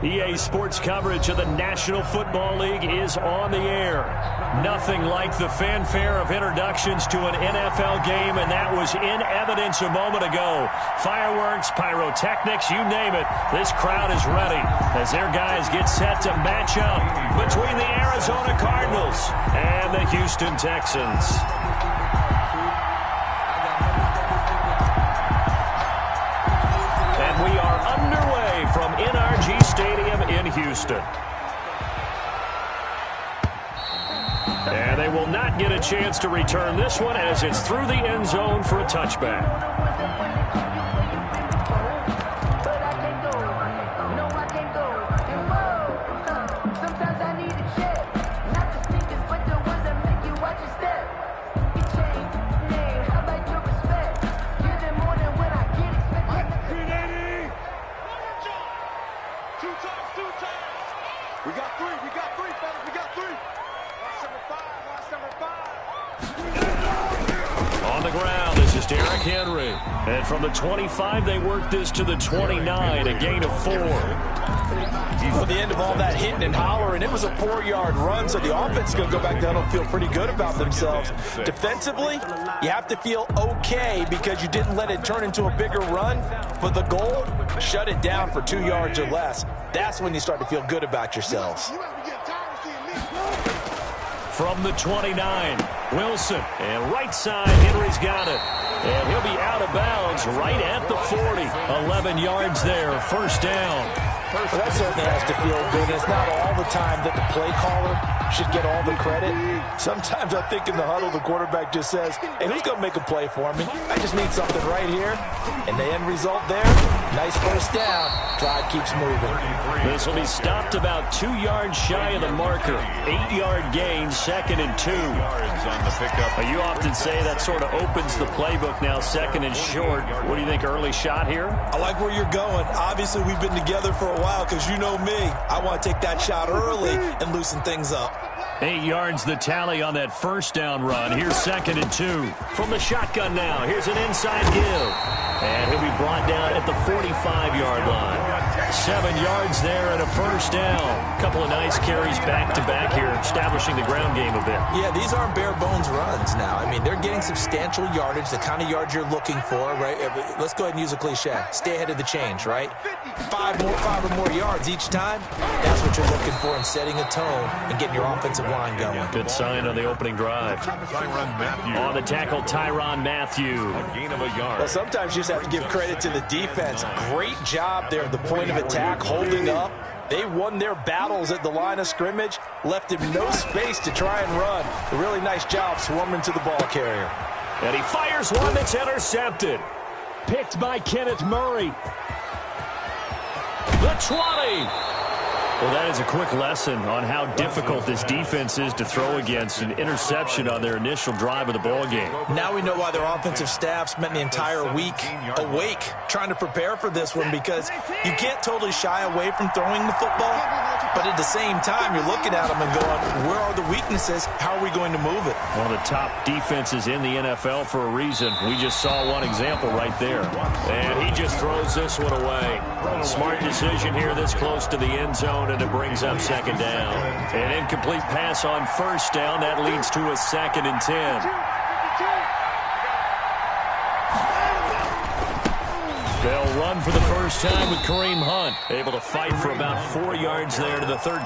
EA Sports coverage of the National Football League is on the air. Nothing like the fanfare of introductions to an NFL game, and that was in evidence a moment ago. Fireworks, pyrotechnics, you name it. This crowd is ready as their guys get set to match up between the Arizona Cardinals and the Houston Texans. And we are underway from NRG Stadium in Houston. And they will not get a chance to return this one as it's through the end zone for a touchback. And from the 25, they worked this to the 29, a gain of 4. For the end of all that hitting and hollering, it was a 4-yard run, so the offense is going to go back down and feel pretty good about themselves. Defensively, you have to feel okay because you didn't let it turn into a bigger run. But the goal, shut it down for 2 yards or less. That's when you start to feel good about yourselves. From the 29, Wilson, and right side, Henry's got it. And he'll be out of bounds right at the 40. 11 yards there, first down. Well, that certainly has to feel good. It's not all the time that the play caller should get all the credit. Sometimes I think in the huddle, the quarterback just says, hey, who's going to make a play for me? I just need something right here. And the end result there, nice first down. Drive keeps moving. This will be stopped about 2 yards shy of the marker. 8-yard gain, 2nd and 2. You often say that sort of opens the playbook now, 2nd and short. What do you think, early shot here? I like where you're going. Obviously, we've been together for a while because you know me. I want to take that shot early and loosen things up. 8 yards the tally on that first down run. Here's 2nd and 2. From the shotgun now, here's an inside give. And he'll be brought down at the 45-yard line. 7 yards there and a first down. Couple of nice carries back-to-back here, establishing the ground game a bit. Yeah, these aren't bare-bones runs now. I mean, they're getting substantial yardage, the kind of yards you're looking for, right? Let's go ahead and use a cliche. Stay ahead of the change, right? 5 or more yards each time. That's what you're looking for in setting a tone and getting your offensive line going. Good sign on the opening drive. On the tackle, Tyrann Mathieu. A gain of a yard. Well, sometimes you just have to give credit to the defense. Great job there at the point of attack, holding up. They won their battles at the line of scrimmage, left him no space to try and run. A really nice job swarming to the ball carrier. And he fires one that's intercepted. Picked by Kenneth Murray. The 20. Well, that is a quick lesson on how difficult this defense is to throw against. An interception on their initial drive of the ball game. Now we know why their offensive staff spent the entire week awake trying to prepare for this one, because you can't totally shy away from throwing the football, but at the same time you're looking at them and going, where are the weaknesses? How are we going to move it? One of the top defenses in the NFL for a reason. We just saw one example right there. And he just throws this one away. Smart decision here this close to the end zone, and it brings up 2nd down. An incomplete pass on first down. That leads to a 2nd and 10. They'll run for the first time with Kareem Hunt. Able to fight for about 4 yards there to the 13.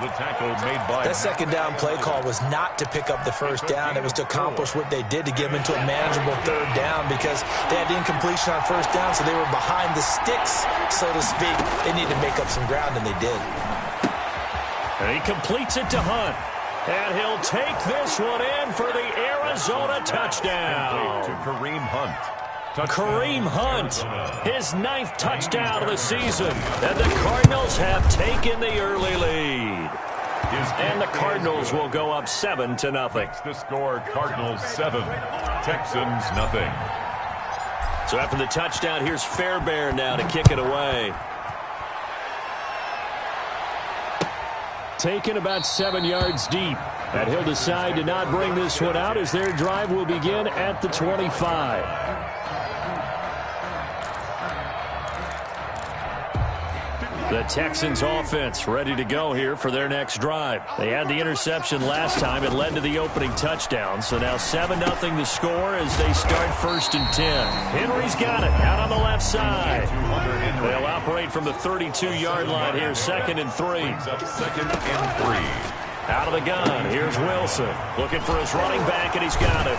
The tackle made by... That 2nd down play call was not to pick up the first down. It was to accomplish what they did, to get them into a manageable 3rd down, because they had incompletion on first down, so they were behind the sticks, so to speak. They needed to make up some ground, and they did. And he completes it to Hunt. And he'll take this one in for the Arizona touchdown. To Kareem Hunt. Kareem Hunt, his 9th touchdown of the season. And the Cardinals have taken the early lead. And the Cardinals will go up 7-0. The score, Cardinals 7, Texans nothing. So after the touchdown, here's Fairbairn now to kick it away. Taken about 7 yards deep. And he'll decide to not bring this one out as their drive will begin at the 25. The Texans offense ready to go here for their next drive. They had the interception last time. It led to the opening touchdown. So now 7-0 the score as they start 1st and 10. Henry's got it out on the left side. They'll operate from the 32-yard line here, 2nd and 3. 2nd and 3. Out of the gun, here's Wilson. Looking for his running back, and he's got it.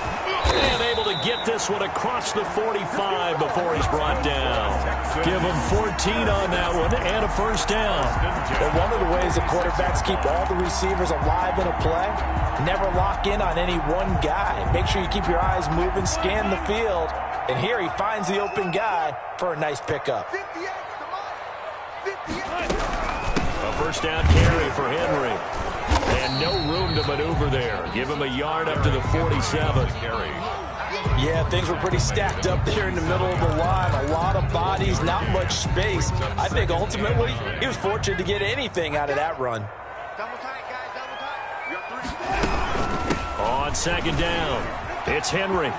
And able to get this one across the 45 before he's brought down. Give him 14 on that one and a 1st down. But one of the ways the quarterbacks keep all the receivers alive in a play, never lock in on any one guy. Make sure you keep your eyes moving, scan the field. And here he finds the open guy for a nice pickup. A 1st down carry for Henry. And no room to maneuver there. Give him a yard up to the 47. Yeah, things were pretty stacked up there in the middle of the line. A lot of bodies, not much space. I think ultimately he was fortunate to get anything out of that run. On 2nd down, it's Henry.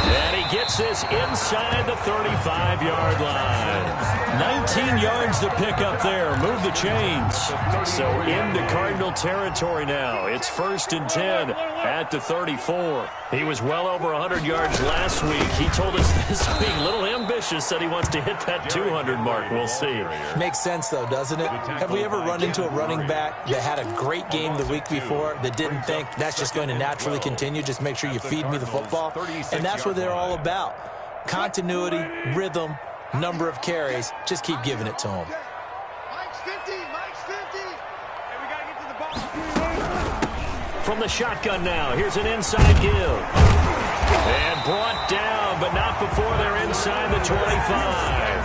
And he gets this inside the 35-yard line. 19 yards to pick up there. Move the chains. So into Cardinal territory now. It's 1st and 10 at the 34. He was well over 100 yards last week. He told us this week, a little ambitious, said he wants to hit that 200 mark. We'll see. Makes sense, though, doesn't it? Have we ever run into a running back that had a great game the week before that didn't think that's just going to naturally continue? Just make sure you feed me the football. And that's what they're all about. Continuity, rhythm, number of carries. Just keep giving it to them. From the shotgun now, here's an inside give. And brought down, but not before they're inside the 25.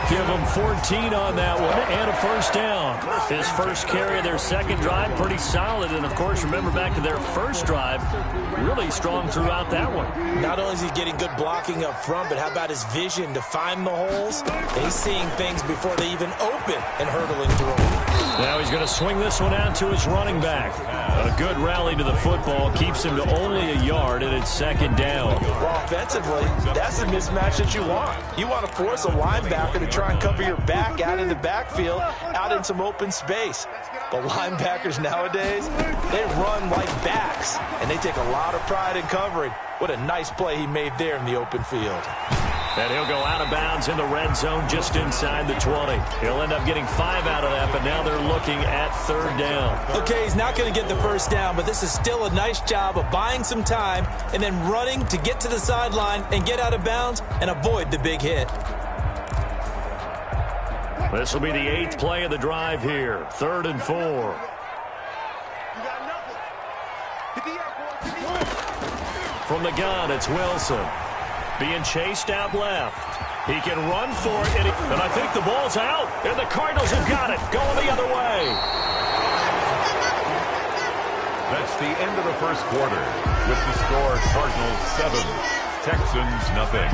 Give them 14 on that one and a 1st down. His 1st carry of their 2nd drive, pretty solid. And, of course, remember back to their 1st drive, really strong throughout that one. Not only is he getting good blocking up front, but how about his vision to find the holes? He's seeing things before they even open and hurtling through them. Now he's going to swing this one out to his running back. A good rally to the football keeps him to only a yard, and it's 2nd down. Well, offensively, that's the mismatch that you want. You want to force a linebacker to try and cover your back out in the backfield, out in some open space. The linebackers nowadays, they run like backs, and they take a lot of pride in covering. What a nice play he made there in the open field. And he'll go out of bounds in the red zone just inside the 20. He'll end up getting 5 out of that, but now they're looking at 3rd down. Okay, he's not going to get the 1st down, but this is still a nice job of buying some time and then running to get to the sideline and get out of bounds and avoid the big hit. This will be the 8th play of the drive here. 3rd and 4. From the gun, it's Wilson. Being chased out left. He can run for it, and I think the ball's out. And the Cardinals have got it, going the other way. That's the end of the 1st quarter. With the score, Cardinals 7, Texans nothing.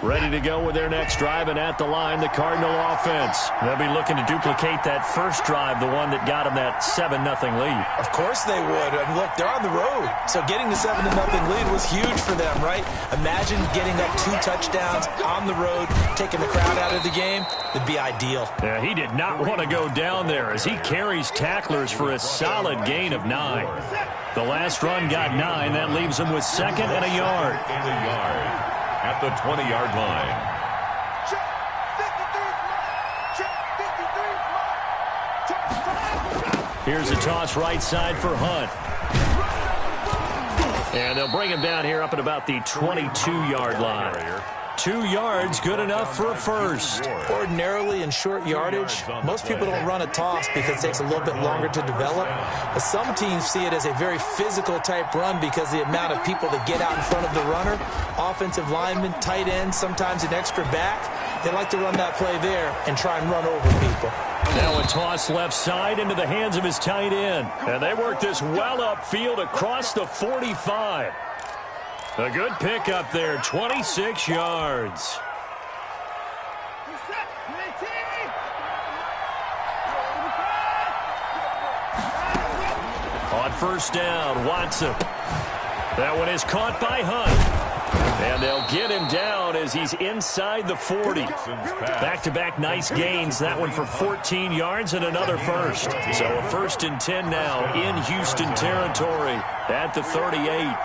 Ready to go with their next drive, and at the line, the Cardinal offense. They'll be looking to duplicate that 1st drive, the one that got them that 7-0 lead. Of course they would. I mean, look, they're on the road. So getting the 7-0 lead was huge for them, right? Imagine getting up 2 touchdowns on the road, taking the crowd out of the game. It'd be ideal. Yeah, he did not want to go down there as he carries tacklers for a solid gain of 9. The last run got 9. That leaves him with 2nd and a yard. At the 20-yard line. Here's a toss right side for Hunt. And they'll bring him down here up at about the 22-yard line. 2 yards, good enough for a 1st. Ordinarily in short yardage, most people don't run a toss because it takes a little bit longer to develop. But some teams see it as a very physical type run because the amount of people that get out in front of the runner, offensive linemen, tight ends, sometimes an extra back, they like to run that play there and try and run over people. Now a toss left side into the hands of his tight end. And they work this well upfield across the 45. A good pickup there, 26 yards. On 1st down, Watson. That one is caught by Hunt. And they'll get him down is. He's inside the 40. Back-to-back nice gains. That one for 14 yards and another first. So a 1st and 10 now in Houston territory at the 38.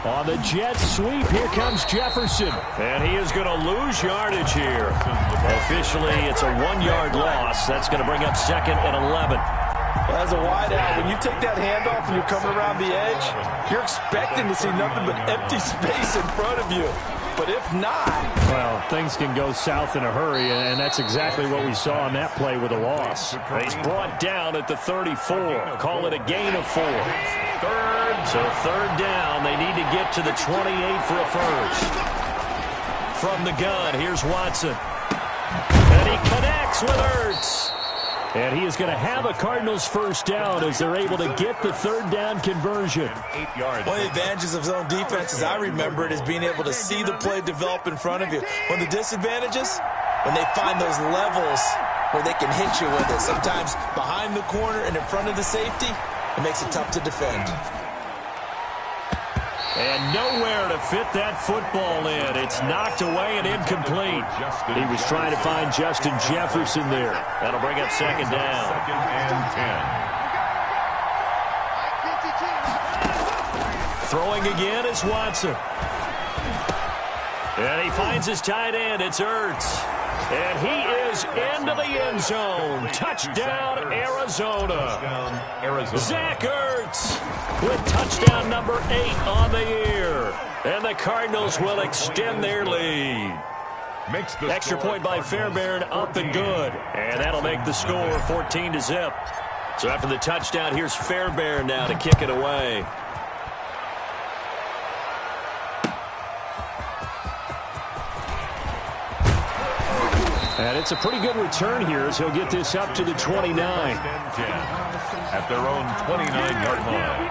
On the jet sweep, here comes Jefferson. And he is going to lose yardage here. Officially, it's a 1-yard loss. That's going to bring up 2nd and 11. Well, as a wideout, when you take that handoff and you're coming around the edge, you're expecting to see nothing but empty space in front of you. But if not... Well, things can go south in a hurry, and that's exactly what we saw on that play with a loss. He's brought down at the 34. Call it a gain of 4. So 3rd down. They need to get to the 28 for a first. From the gun, here's Watson. And he connects with Ertz. And he is going to have a Cardinals first down as they're able to get the 3rd down conversion. 8 yards. One of the advantages of zone defense, as I remember it, is being able to see the play develop in front of you. One of the disadvantages, when they find those levels where they can hit you with it. Sometimes behind the corner and in front of the safety, it makes it tough to defend. And nowhere to fit that football in. It's knocked away and incomplete. He was trying to find Justin Jefferson there. That'll bring up 2nd down. 2nd and 10. Throwing again is Watson. And he finds his tight end. It's Ertz. And he is into the end zone. Touchdown, Arizona. Zach Ertz with touchdown number 8 on the year. And the Cardinals will extend their lead. Extra point by Fairbairn, up and good. And that'll make the score 14-0. So after the touchdown, here's Fairbairn now to kick it away. And it's a pretty good return here as he'll get this up to the 29. At their own 29-yard line.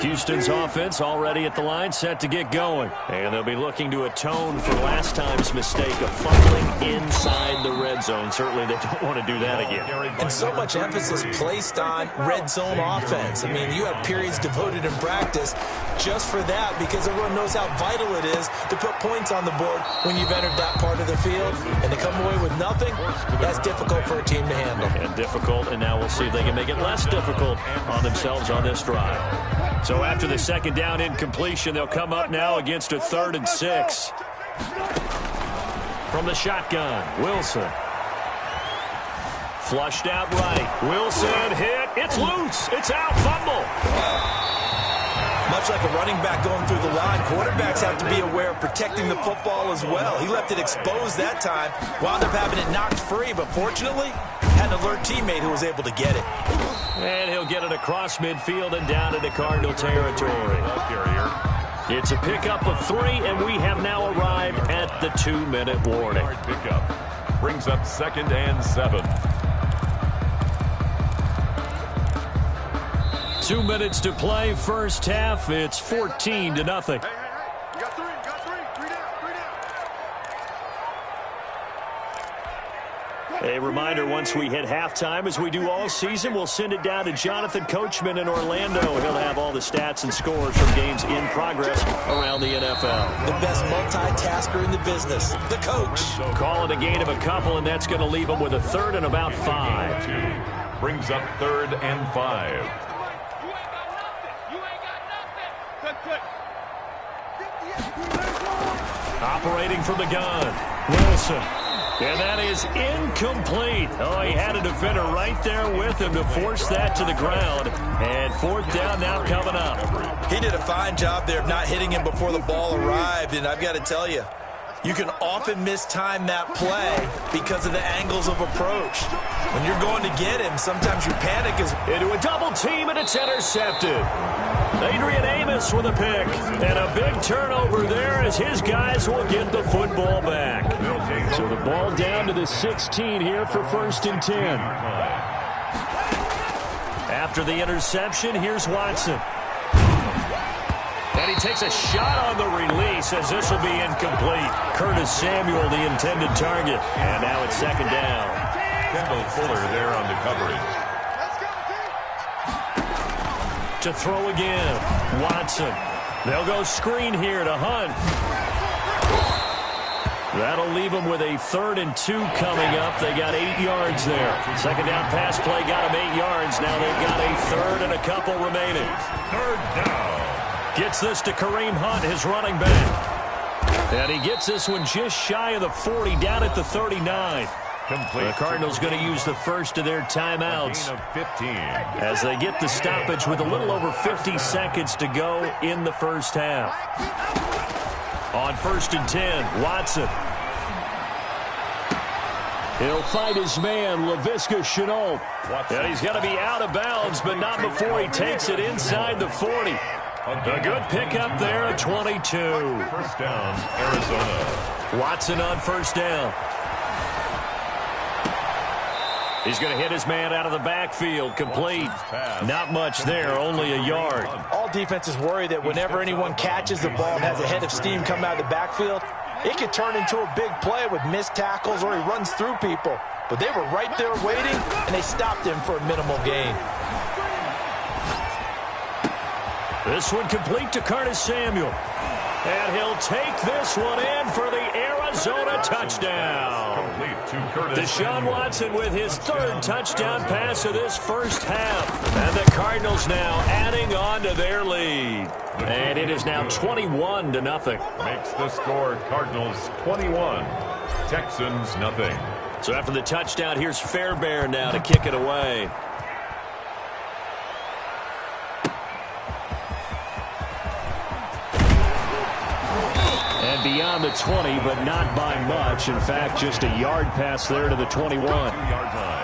Houston's offense already at the line, set to get going. And they'll be looking to atone for last time's mistake of fumbling inside the red zone. Certainly they don't want to do that again. And so much emphasis placed on red zone offense. I mean, you have periods devoted in practice just for that because everyone knows how vital it is to put points on the board when you've entered that part of the field. And to come away with nothing, that's difficult for a team to handle. And difficult, and now we'll see if they can make it less difficult on themselves on this drive. So after the 2nd down incompletion, they'll come up now against a 3rd and 6. From the shotgun, Wilson. Flushed out right. Wilson hit. It's loose. It's out. Fumble. Much like a running back going through the line, quarterbacks have to be aware of protecting the football as well. He left it exposed that time, wound up having it knocked free, but fortunately, had an alert teammate who was able to get it. And he'll get it across midfield and down into Cardinal territory. It's a pickup of 3, and we have now arrived at the 2-minute warning. Pickup brings up 2nd and 7. 2 minutes to play, first half. It's 14-0. A reminder, once we hit halftime, as we do all season, we'll send it down to Jonathan Coachman in Orlando. He'll have all the stats and scores from games in progress around the NFL. The best multitasker in the business, the coach. Call it a gain of a couple, and that's going to leave him with a 3rd and about 5. Brings up 3rd and 5. Operating from the gun, Wilson. And that is incomplete. Oh, he had a defender right there with him to force that to the ground. And 4th down now coming up. He did a fine job there of not hitting him before the ball arrived. And I've got to tell you, you can often mistime that play because of the angles of approach. When you're going to get him, sometimes you panic. Into a double team, and it's intercepted. Adrian Amos with a pick. And a big turnover there as his guys will get the football back. So the ball down to the 16 here for 1st and 10. After the interception, here's Watson. And he takes a shot on the release as this will be incomplete. Curtis Samuel, the intended target. And now it's second down. Kendall Fuller there on the coverage. To throw again. Watson. They'll go screen here to Hunt. That'll leave them with a 3rd and 2 coming up. They got 8 yards there. Second down pass play got them 8 yards. Now they've got a 3rd and a couple remaining. 3rd down. Gets this to Kareem Hunt, his running back. And he gets this one just shy of the 40, down at the 39. Complete. The Cardinals going to use the first of their timeouts A gain of 15. as they get the stoppage with a little over 50 seconds to go in the first half. On 1st and 10, Watson. He'll find his man, Laviska Shenault. And he's going to be out of bounds, but not before he takes it inside the 40. A good pickup there at 22. 1st down, Arizona. Watson on 1st down. He's going to hit his man out of the backfield. Complete. Not much there, only a yard. All defenses worry that whenever anyone catches the ball and has a head of steam come out of the backfield, it could turn into a big play with missed tackles or he runs through people. But they were right there waiting, and they stopped him for a minimal gain. This one complete to Curtis Samuel. And he'll take this one in for the Arizona touchdown. Complete to Curtis Deshaun Watson with his 3rd touchdown pass of this first half. And the Cardinals now adding on to their lead. And it is now 21-0. makes the score Cardinals 21, Texans nothing. So after the touchdown, here's Fairbairn now to kick it away. And beyond the 20, but not by much. In fact, just a yard pass there to the 21. 2-yard line.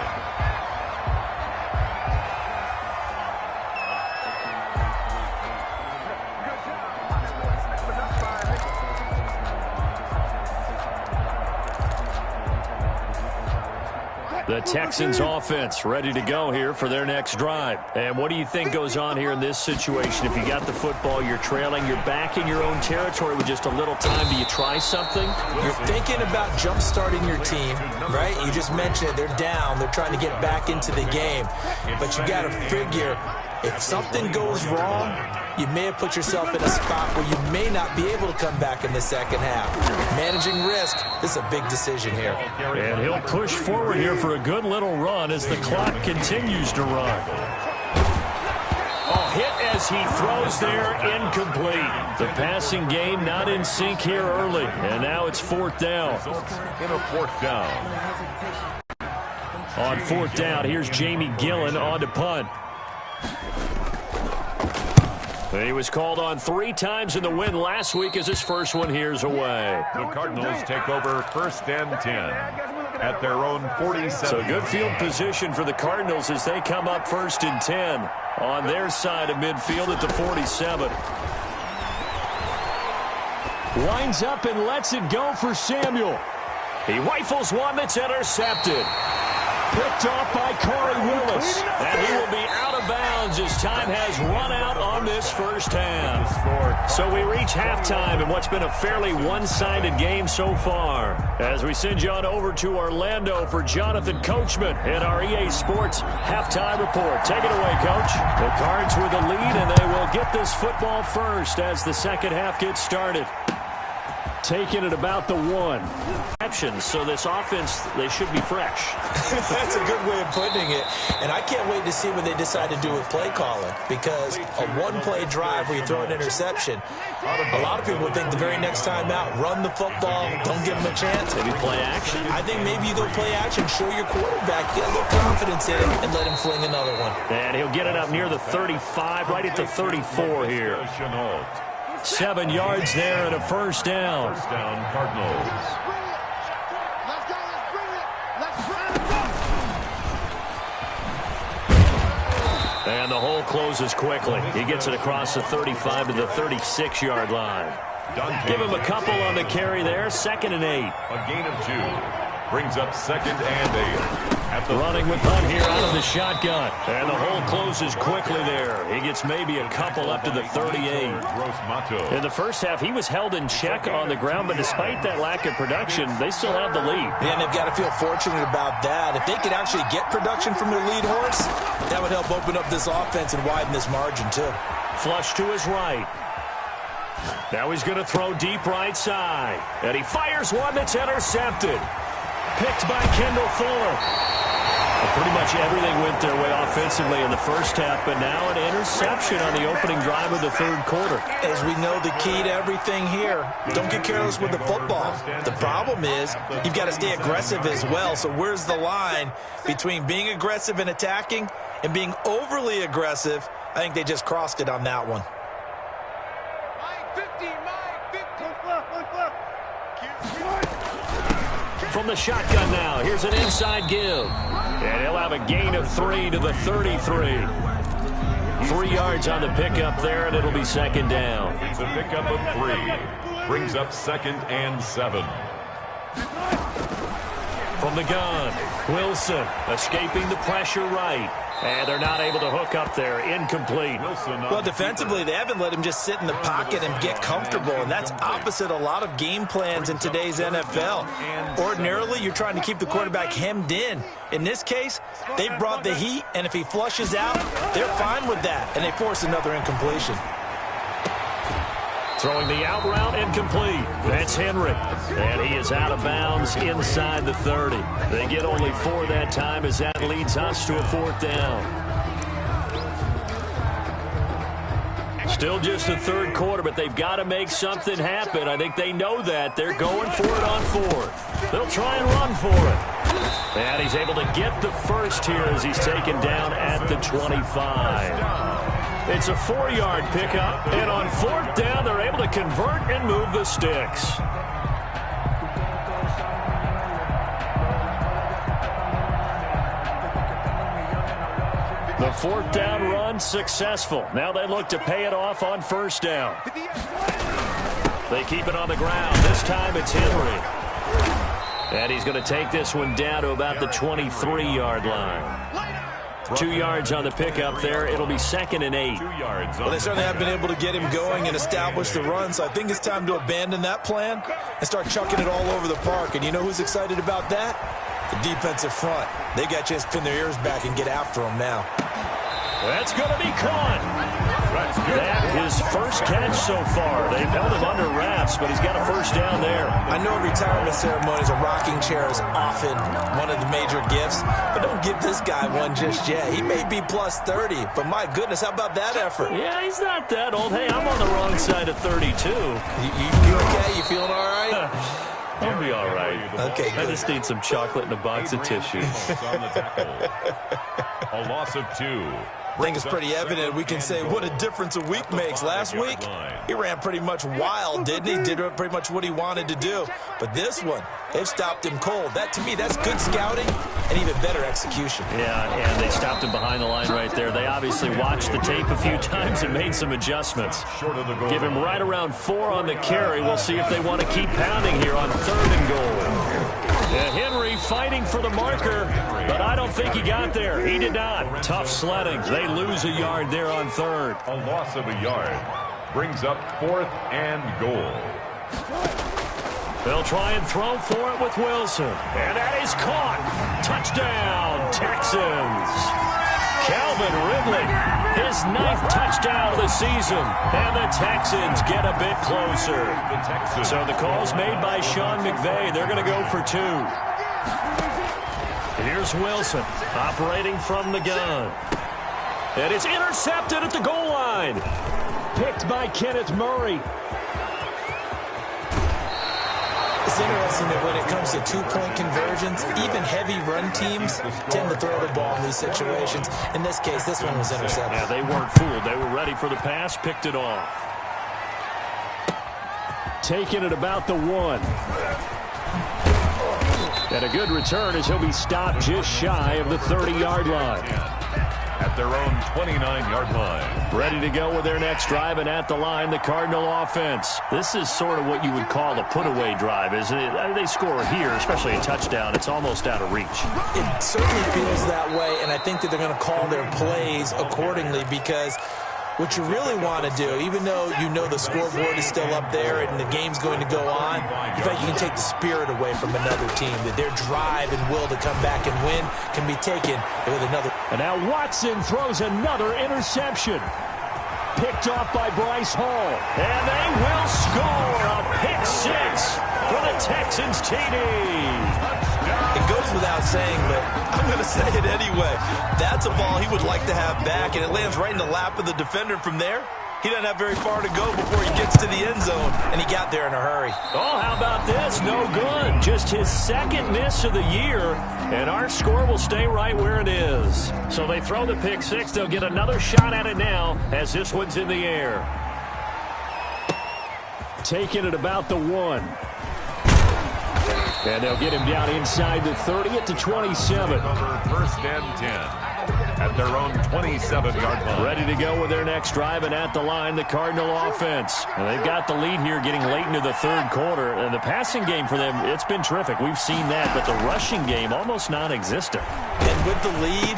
The Texans offense ready to go here for their next drive. And what do you think goes on here in this situation? If you got the football, you're trailing, you're back in your own territory with just a little time. Do you try something? You're thinking about jump-starting your team, right? You just mentioned it. They're down. They're trying to get back into the game. But you got to figure, if something goes wrong, you may have put yourself in a spot where you may not be able to come back in the second half. Managing risk, this is a big decision here. And he'll push forward here for a good little run as the clock continues to run. Oh, hit as he throws there, incomplete. The passing game not in sync here early. And now it's 4th down. In a 4th down. On 4th down, here's Jamie Gillen on to punt. He was called on 3 times in the win last week as his first one here's away. The Cardinals take over 1st and 10 at their own 47. So good field position for the Cardinals as they come up 1st and 10 on their side of midfield at the 47. Lines up and lets it go for Samuel. He rifles one that's intercepted. Picked off by Corey Willis. And he will be out of bounds as time has run out on this first half. So we reach halftime in what's been a fairly one-sided game so far. As we send you on over to Orlando for Jonathan Coachman in our EA Sports Halftime Report. Take it away, Coach. The Cards with the lead, and they will get this football first as the second half gets started. Taking it about the 1. So this offense, they should be fresh. That's a good way of putting it. And I can't wait to see what they decide to do with play calling, because a one-play drive where you throw an interception, a lot of people would think the very next time out, run the football, don't give them a chance. Maybe play action? I think maybe you go play action, show your quarterback, get a little confidence in him, and let him fling another one. And he'll get it up near the 35, right at the 34 here. 7 yards there and a first down. First down, Cardinals. And the hole closes quickly. He gets it across the 35 to the 36-yard line. Give him a couple on the carry there. 2nd and 8. A gain of 2. Brings up 2nd and 8. Running with Hunt here out of the shotgun. And the hole closes quickly there. He gets maybe a couple up to the 38. In the first half, he was held in check on the ground, but despite that lack of production, they still have the lead. And they've got to feel fortunate about that. If they could actually get production from their lead horse, that would help open up this offense and widen this margin too. Flush to his right. Now he's going to throw deep right side. And he fires one that's intercepted. Picked by Kendall Fuller. Well, pretty much everything went their way offensively in the first half, but now an interception on the opening drive of the third quarter. As we know, the key to everything here, don't get careless with the football. The problem is you've got to stay aggressive as well. So where's the line between being aggressive and attacking and being overly aggressive? I think they just crossed it on that one. From the shotgun now, here's an inside give. And he'll have a gain of 3 to the 33. 3 yards on the pickup there, and it'll be second down. It's a pickup of 3. Brings up 2nd and 7. From the gun, Wilson escaping the pressure right. And they're not able to hook up there. Incomplete. Well, defensively, they haven't let him just sit in the pocket and get comfortable, and that's opposite a lot of game plans in today's NFL. Ordinarily, you're trying to keep the quarterback hemmed in. In this case, they brought the heat, and if he flushes out, they're fine with that, and they force another incompletion. Throwing the out route, incomplete. That's Henry. And he is out of bounds inside the 30. They get only 4 that time as that leads us to a 4th down. Still just the third quarter, but they've got to make something happen. I think they know that. They're going for it on 4th. They'll try and run for it. And he's able to get the first here as he's taken down at the 25. It's a 4-yard pickup, and on 4th down, they're able to convert and move the sticks. The 4th down run successful. Now they look to pay it off on 1st down. They keep it on the ground. This time it's Henry. And he's going to take this one down to about the 23-yard line. 2 yards on the pickup there. It'll be 2nd and 8. Well, they certainly have been able to get him going and establish the run, so I think it's time to abandon that plan and start chucking it all over the park. And you know who's excited about that? The defensive front. They got a chance to pin their ears back and get after him now. That's going to be caught. That his first catch so far. They've held him under wraps, but he's got a 1st down there. I know retirement ceremonies, a rocking chair is often one of the major gifts, but don't give this guy one just yet. He may be plus 30, but my goodness, how about that effort? Yeah, he's not that old. Hey, I'm on the wrong side of 32. You okay? You feeling all right? I'll be all right. Okay, good. I just need some chocolate and a box of tissues. A loss of 2. I think it's pretty evident. We can say what a difference a week makes. Last week, he ran pretty much wild, didn't he? Did pretty much what he wanted to do. But this one, they've stopped him cold. That, to me, that's good scouting and even better execution. Yeah, and they stopped him behind the line right there. They obviously watched the tape a few times and made some adjustments. Give him right around 4 on the carry. We'll see if they want to keep pounding here on 3rd and goal. Henry fighting for the marker, but I don't think he got there. He did not. Tough sledding. They lose a yard there on 3rd. A loss of a yard brings up 4th and goal. They'll try and throw for it with Wilson. And that is caught. Touchdown, Texans. Calvin Ridley, his 9th touchdown of the season. And the Texans get a bit closer. So the call's made by Sean McVay. They're going to go for 2. Here's Wilson operating from the gun. And it's intercepted at the goal line. Picked by Kenneth Murray. It's interesting that when it comes to 2-point conversions, even heavy run teams tend to throw the ball in these situations. In this case, this one was intercepted. Yeah, they weren't fooled. They were ready for the pass, picked it off. Taking it about the 1. And a good return as he'll be stopped just shy of the 30-yard line. At at their own 29-yard line. Ready to go with their next drive, and at the line, the Cardinal offense. This is sort of what you would call a put-away drive, isn't it? They score here, especially a touchdown. It's almost out of reach. It certainly feels that way, and I think that they're going to call their plays accordingly, because what you really want to do, even though you know the scoreboard is still up there and the game's going to go on, in fact, you can take the spirit away from another team, that their drive and will to come back and win can be taken with another. And now Watson throws another interception. Picked off by Bryce Hall. And they will score a pick six for the Texans TD. It goes without saying, but I'm going to say it anyway. That's a ball he would like to have back, and it lands right in the lap of the defender from there. He doesn't have very far to go before he gets to the end zone, and he got there in a hurry. Oh, how about this? No good. Just his second miss of the year, and our score will stay right where it is. So they throw the pick six. They'll get another shot at it now as this one's in the air. Taking it about the 1. And they'll get him down inside the 30 at the 27. First and 10 at their own 27-yard line. Ready to go with their next drive, and at the line, the Cardinal offense. And they've got the lead here getting late into the third quarter. And the passing game for them, it's been terrific. We've seen that, but the rushing game almost non-existent. And with the lead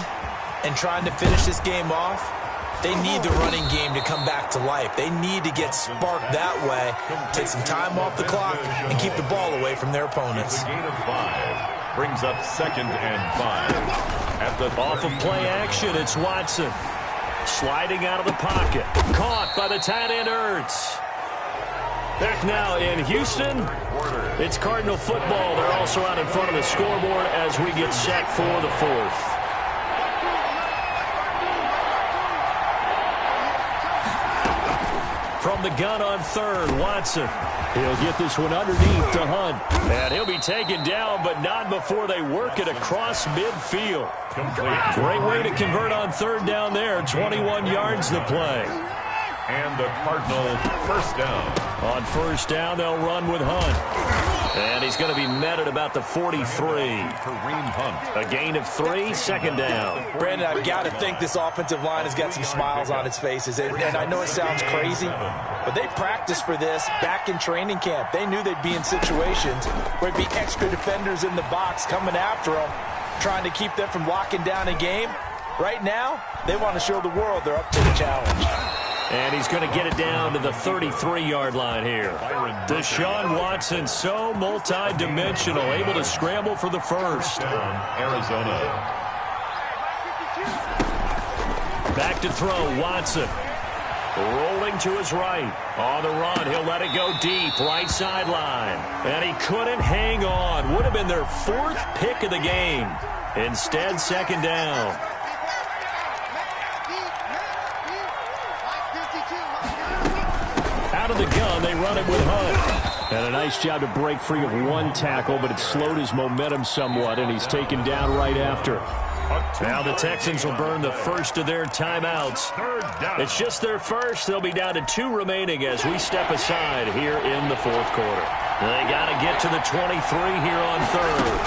and trying to finish this game off, they need the running game to come back to life. They need to get sparked that way, take some time off the clock, and keep the ball away from their opponents. A gain of 5 brings up 2nd and 5. At the off of play action, it's Watson. Sliding out of the pocket. Caught by the tight end Ertz. Back now in Houston, it's Cardinal football. They're also out in front of the scoreboard as we get set for the 4th. From the gun on 3rd, Watson. He'll get this one underneath to Hunt. And he'll be taken down, but not before they work it across midfield. Great way to convert on 3rd down there. 21 yards to play. And the Cardinal first down. On 1st down, they'll run with Hunt. And he's going to be met at about the 43. Kareem Hunt. A gain of 3, 2nd down. Brandon, I've got to think this offensive line has got some smiles on its faces. And I know it sounds crazy, but they practiced for this back in training camp. They knew they'd be in situations where it'd be extra defenders in the box coming after them, trying to keep them from locking down a game. Right now, they want to show the world they're up to the challenge. And he's going to get it down to the 33-yard line here. Deshaun Watson, so multi-dimensional, able to scramble for the first. Arizona. Back to throw, Watson. Rolling to his right. On the run, he'll let it go deep, right sideline. And he couldn't hang on. Would have been their 4th pick of the game. Instead, 2nd down. Out of the gun, they run it with Hunt. And a nice job to break free of one tackle, but it slowed his momentum somewhat, and he's taken down right after. Now the Texans will burn the first of their timeouts. It's just their first. They'll be down to 2 remaining as we step aside here in the 4th quarter. They got to get to the 23 here on 3rd.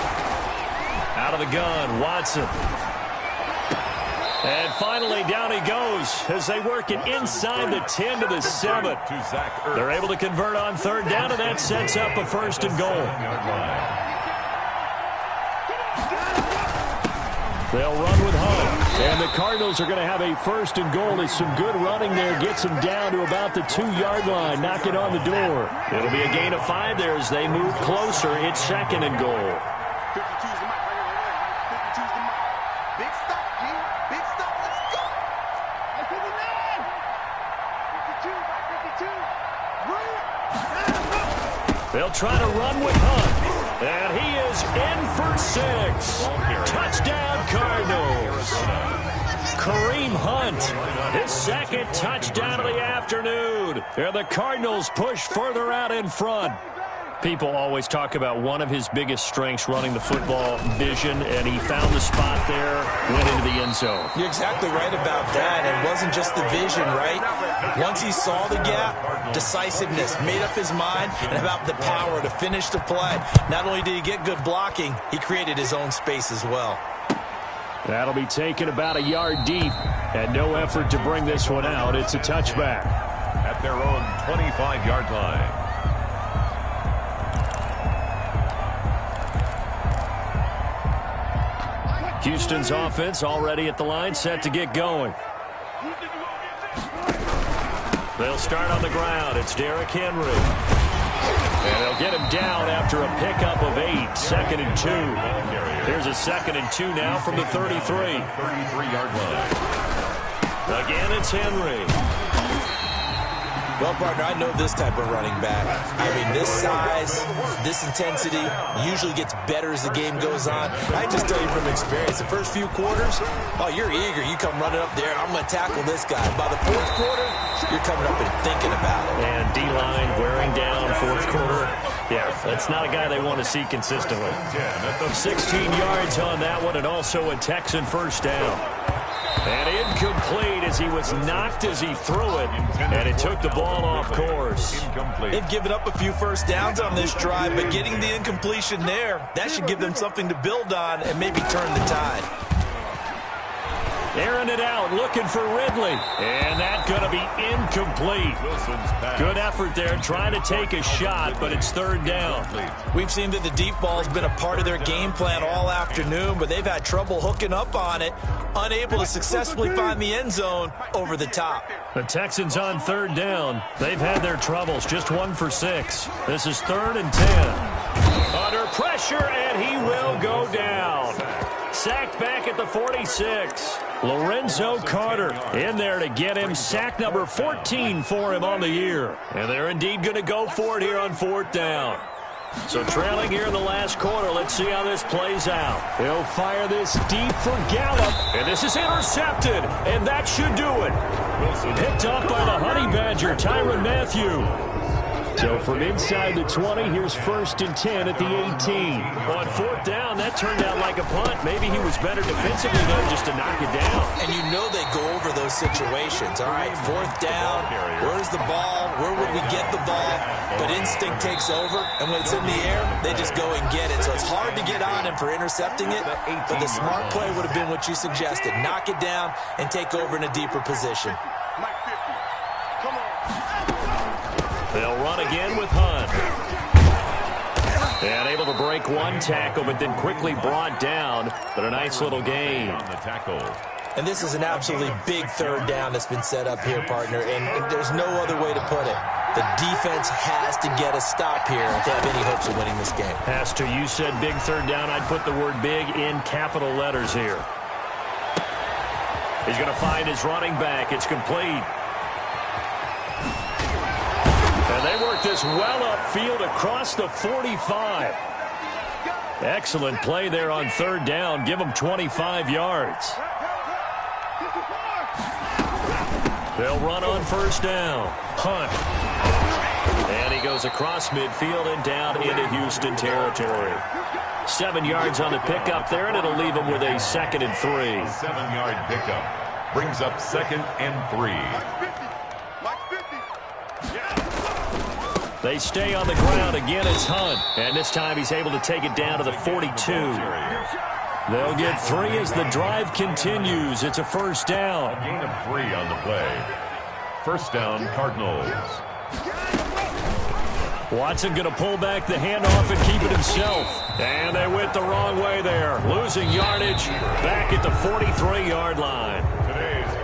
Out of the gun, Watson. And finally, down he goes as they work it inside the 10 to the 7. They're able to convert on 3rd down, and that sets up a 1st and goal. They'll run with Hunt. And the Cardinals are going to have a 1st and goal. There's some good running there. Gets them down to about the 2-yard line. Knock it on the door. It'll be a gain of 5 there as they move closer. It's 2nd and goal. They'll try to run with Hunt. And he is in for 6. Touchdown, Cardinals. Kareem Hunt, his 2nd touchdown of the afternoon. And the Cardinals push further out in front. People always talk about one of his biggest strengths, running the football, vision, and he found the spot there, went into the end zone. You're exactly right about that. It wasn't just the vision, right? Once he saw the gap, decisiveness, made up his mind, and about the power to finish the play. Not only did he get good blocking, he created his own space as well. That'll be taken about a yard deep, and no effort to bring this one out. It's a touchback. At their own 25-yard line. Houston's offense already at the line, set to get going. They'll start on the ground. It's Derrick Henry. And they'll get him down after a pickup of 8. 2nd and 2. Here's a 2nd and 2 now from the 33. 33-yard line. Again, it's Henry. Well, partner, I know this type of running back. I mean, this size, this intensity usually gets better as the game goes on. I just tell you from experience, the first few quarters, oh, you're eager. You come running up there, I'm going to tackle this guy. By the 4th quarter, you're coming up and thinking about it. And D-line wearing down 4th quarter. Yeah, that's not a guy they want to see consistently. 16 yards on that one, and also a Texan first down. And incomplete as he was knocked as he threw it, and it took the ball off course. They've given up a few first downs on this drive, but getting the incompletion there, that should give them something to build on and maybe turn the tide. Airing it out, looking for Ridley. And that's going to be incomplete. Good effort there, trying to take a shot, but it's 3rd down. We've seen that the deep ball's been a part of their game plan all afternoon, but they've had trouble hooking up on it, unable to successfully find the end zone over the top. The Texans on 3rd down. They've had their troubles, just 1 for 6. This is 3rd and 10. Under pressure, and he will go down. Sacked back at the 46. Lorenzo Carter in there to get him. Sack number 14 for him on the year. And they're indeed going to go for it here on 4th down. So trailing here in the last quarter. Let's see how this plays out. He'll fire this deep for Gallup. And this is intercepted. And that should do it. Picked up by the Honey Badger, Tyrann Mathieu. So from inside the 20, here's 1st and 10 at the 18. On 4th down, that turned out like a punt. Maybe he was better defensively there just to knock it down. And you know they go over those situations. All right, 4th down, where's the ball? Where would we get the ball? But instinct takes over, and when it's in the air, they just go and get it. So it's hard to get on him for intercepting it, but the smart play would have been what you suggested. Knock it down and take over in a deeper position. They'll run again with Hunt. And able to break one tackle, but then quickly brought down. But a nice little gain. On the tackle. And this is an absolutely big 3rd down that's been set up here, partner. And there's no other way to put it. The defense has to get a stop here if they have any hopes of winning this game. Has to. You said big 3rd down. I'd put the word big in capital letters here. He's going to find his running back. It's complete. And they work this well upfield across the 45. Excellent play there on 3rd down. Give them 25 yards. They'll run on 1st down. Hunt. And he goes across midfield and down into Houston territory. 7 yards on the pickup there, and it'll leave him with a 2nd and 3. 7-yard pickup. Brings up 2nd and 3. They stay on the ground. Again, it's Hunt. And this time he's able to take it down to the 42. They'll get 3 as the drive continues. It's a 1st down. A gain of 3 on the play. 1st down, Cardinals. Watson going to pull back the handoff and keep it himself. And they went the wrong way there. Losing yardage back at the 43-yard line.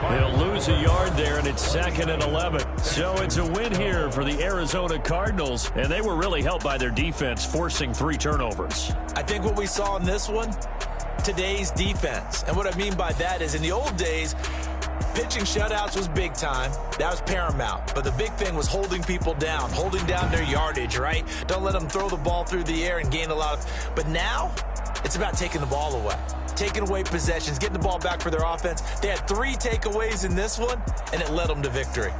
They'll lose a yard there, and it's 2nd and 11. So it's a win here for the Arizona Cardinals, and they were really helped by their defense, forcing 3 turnovers. I think what we saw in this one, today's defense. And what I mean by that is in the old days, pitching shutouts was big time. That was paramount. But the big thing was holding people down, holding down their yardage, right? Don't let them throw the ball through the air and gain a lot of... But now, it's about taking the ball away. Taking away possessions, getting the ball back for their offense. They had 3 takeaways in this one, and it led them to victory.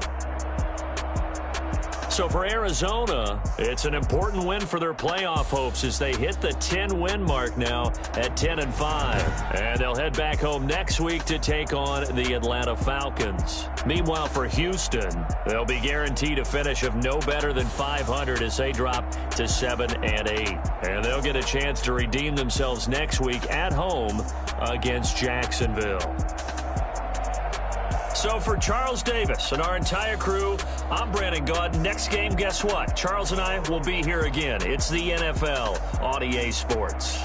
So for Arizona, it's an important win for their playoff hopes as they hit the 10-win mark now at 10-5. And they'll head back home next week to take on the Atlanta Falcons. Meanwhile, for Houston, they'll be guaranteed a finish of no better than 500 as they drop to 7-8. And they'll get a chance to redeem themselves next week at home against Jacksonville. So for Charles Davis and our entire crew, I'm Brandon Gaudin. Next game, guess what? Charles and I will be here again. It's the NFL on EA Sports.